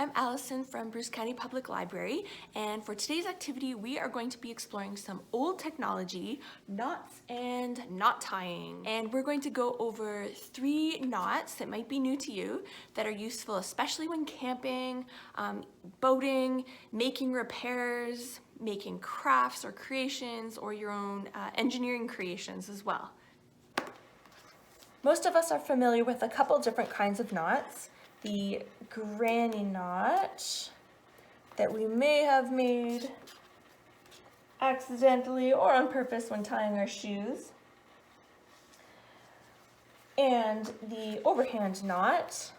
I'm Allison from Bruce County Public Library, and for today's activity we are going to be exploring some old technology, knots and knot tying. And we're going to go over 3 knots that might be new to you that are useful especially when camping, boating, making repairs, making crafts or creations, or your own engineering creations as well. Most of us are familiar with a couple different kinds of knots. The granny knot that we may have made accidentally or on purpose when tying our shoes, and the overhand knot,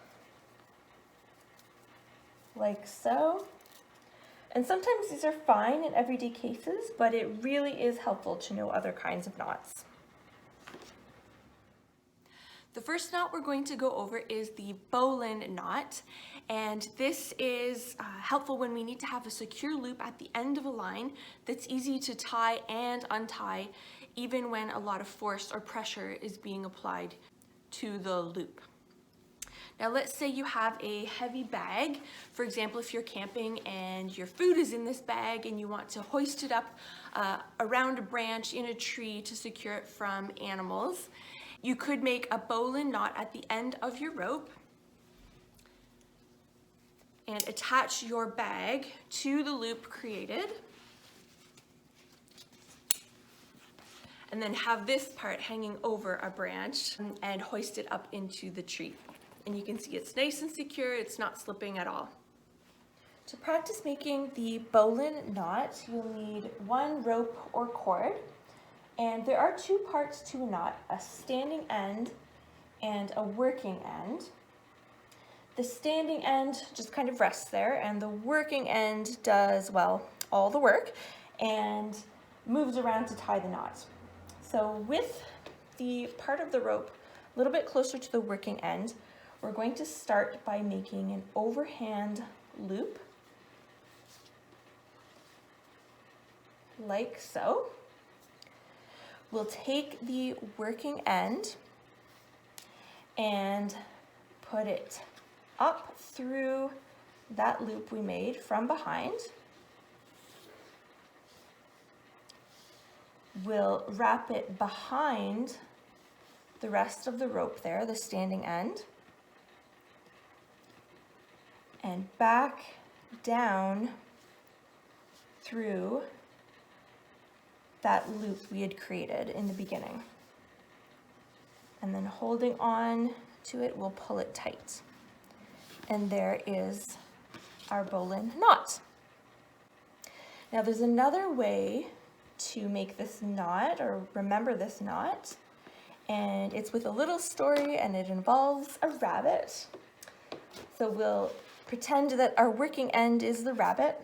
like so. And sometimes these are fine in everyday cases, but it really is helpful to know other kinds of knots. The first knot we're going to go over is the Bowline knot, and this is helpful when we need to have a secure loop at the end of a line that's easy to tie and untie, even when a lot of force or pressure is being applied to the loop. Now let's say you have a heavy bag. For example, if you're camping and your food is in this bag and you want to hoist it up around a branch in a tree to secure it from animals, you could make a bowline knot at the end of your rope and attach your bag to the loop created, and then have this part hanging over a branch and hoist it up into the tree. And you can see it's nice and secure, it's not slipping at all. To practice making the bowline knot, you'll need 1 rope or cord. And there are 2 parts to a knot, a standing end and a working end. The standing end just kind of rests there, and the working end does, well, all the work and moves around to tie the knot. So with the part of the rope a little bit closer to the working end, we're going to start by making an overhand loop, like so. We'll take the working end and put it up through that loop we made from behind. We'll wrap it behind the rest of the rope there, the standing end, and back down through that loop we had created in the beginning. And then holding on to it, we'll pull it tight. And there is our bowline knot. Now there's another way to make this knot, or remember this knot, and it's with a little story, and it involves a rabbit. So we'll pretend that our working end is the rabbit.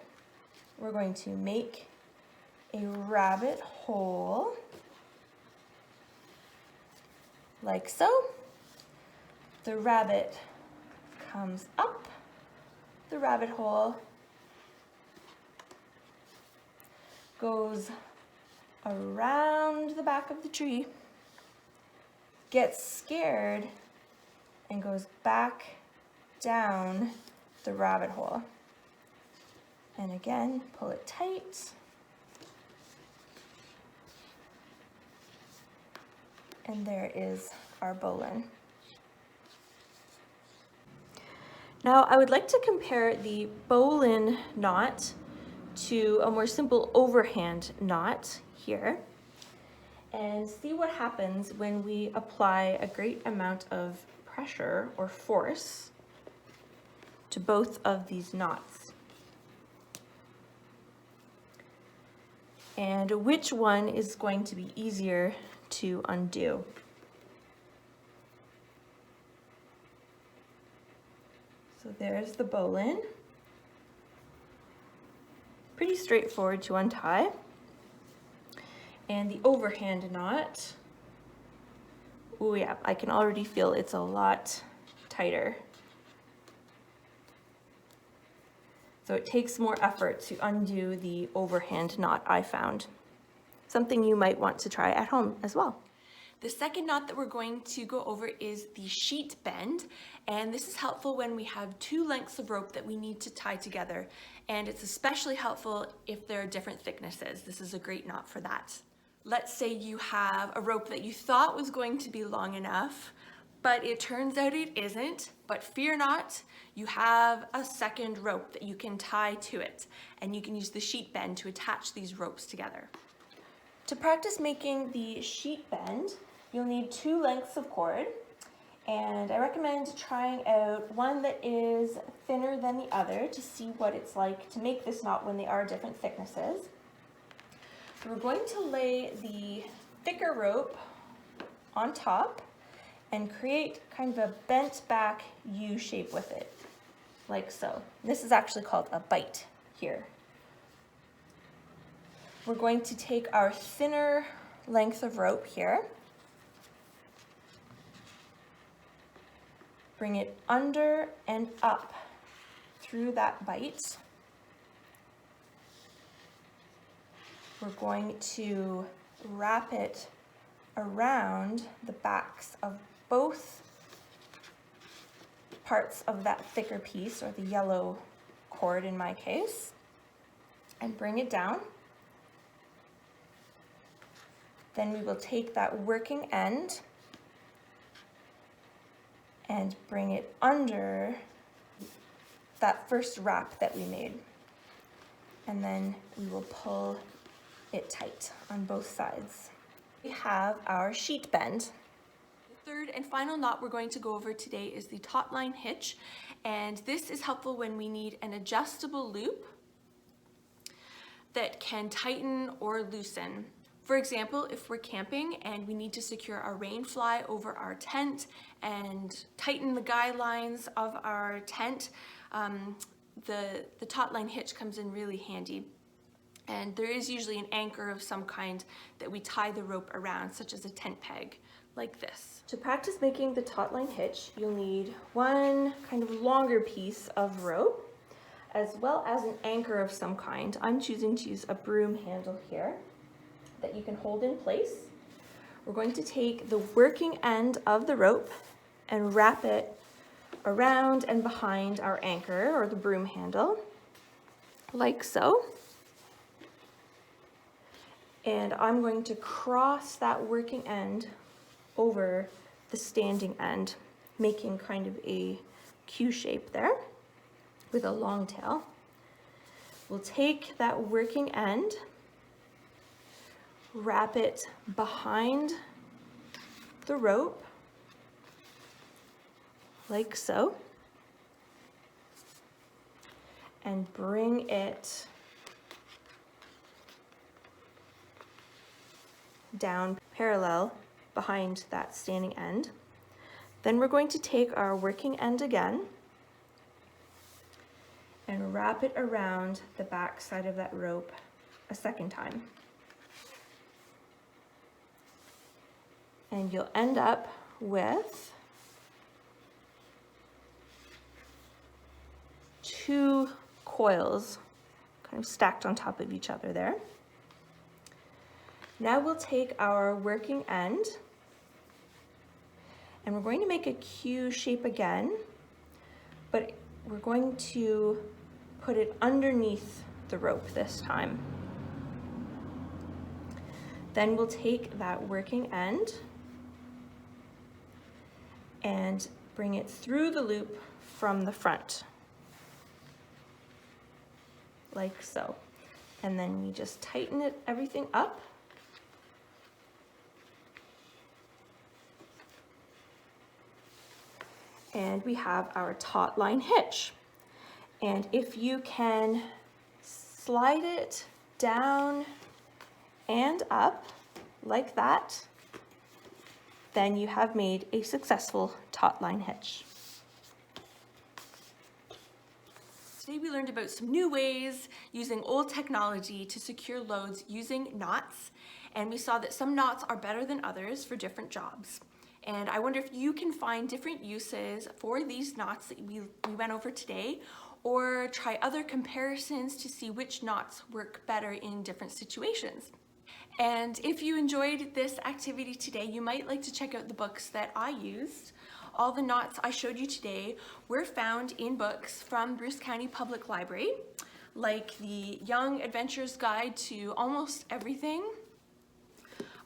We're going to make a rabbit hole, like so. The rabbit comes up the rabbit hole, goes around the back of the tree, gets scared, and goes back down the rabbit hole. And again, pull it tight. And there is our bowline. Now I would like to compare the bowline knot to a more simple overhand knot here, and see what happens when we apply a great amount of pressure or force to both of these knots, and which one is going to be easier to undo. So there's the bowline. Pretty straightforward to untie. And the overhand knot, oh yeah, I can already feel it's a lot tighter. So it takes more effort to undo the overhand knot, I found. Something you might want to try at home as well. The second knot that we're going to go over is the sheet bend, and this is helpful when we have two lengths of rope that we need to tie together, and it's especially helpful if there are different thicknesses. This is a great knot for that. Let's say you have a rope that you thought was going to be long enough, but it turns out it isn't. But fear not, you have a second rope that you can tie to it, and you can use the sheet bend to attach these ropes together. To practice making the sheet bend, you'll need two lengths of cord, and I recommend trying out one that is thinner than the other to see what it's like to make this knot when they are different thicknesses. So we're going to lay the thicker rope on top and create kind of a bent back U shape with it, like so. This is actually called a bite here. We're going to take our thinner length of rope here, bring it under and up through that bite. We're going to wrap it around the backs of both parts of that thicker piece, or the yellow cord in my case, and bring it down. Then we will take that working end and bring it under that first wrap that we made. And then we will pull it tight on both sides. We have our sheet bend. The third and final knot we're going to go over today is the taut line hitch, and this is helpful when we need an adjustable loop that can tighten or loosen. For example, if we're camping and we need to secure our rain fly over our tent and tighten the guy lines of our tent, the taut line hitch comes in really handy. And there is usually an anchor of some kind that we tie the rope around, such as a tent peg, like this. To practice making the taut line hitch, you'll need one kind of longer piece of rope, as well as an anchor of some kind. I'm choosing to use a broom handle here that you can hold in place. We're going to take the working end of the rope and wrap it around and behind our anchor, or the broom handle, like so. And I'm going to cross that working end over the standing end, making kind of a Q shape there with a long tail. We'll take that working end, wrap it behind the rope, like so, and bring it down parallel behind that standing end. Then we're going to take our working end again and wrap it around the back side of that rope a second time. And you'll end up with two coils kind of stacked on top of each other there. Now we'll take our working end and we're going to make a Q shape again, but we're going to put it underneath the rope this time. Then we'll take that working end and bring it through the loop from the front, like so. And then we just tighten everything up. And we have our taut line hitch. And if you can slide it down and up like that, then you have made a successful taut line hitch. Today we learned about some new ways using old technology to secure loads using knots, and we saw that some knots are better than others for different jobs. And I wonder if you can find different uses for these knots that we went over today, or try other comparisons to see which knots work better in different situations. And if you enjoyed this activity today, you might like to check out the books that I used. All the knots I showed you today were found in books from Bruce County Public Library, like the Young Adventurer's Guide to Almost Everything,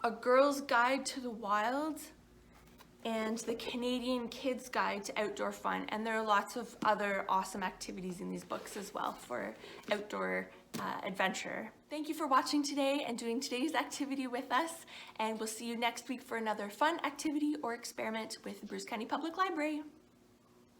A Girl's Guide to the Wild, and the Canadian Kids Guide to Outdoor Fun. And there are lots of other awesome activities in these books as well for outdoor adventure. Thank you for watching today and doing today's activity with us, and we'll see you next week for another fun activity or experiment with the Bruce County Public Library.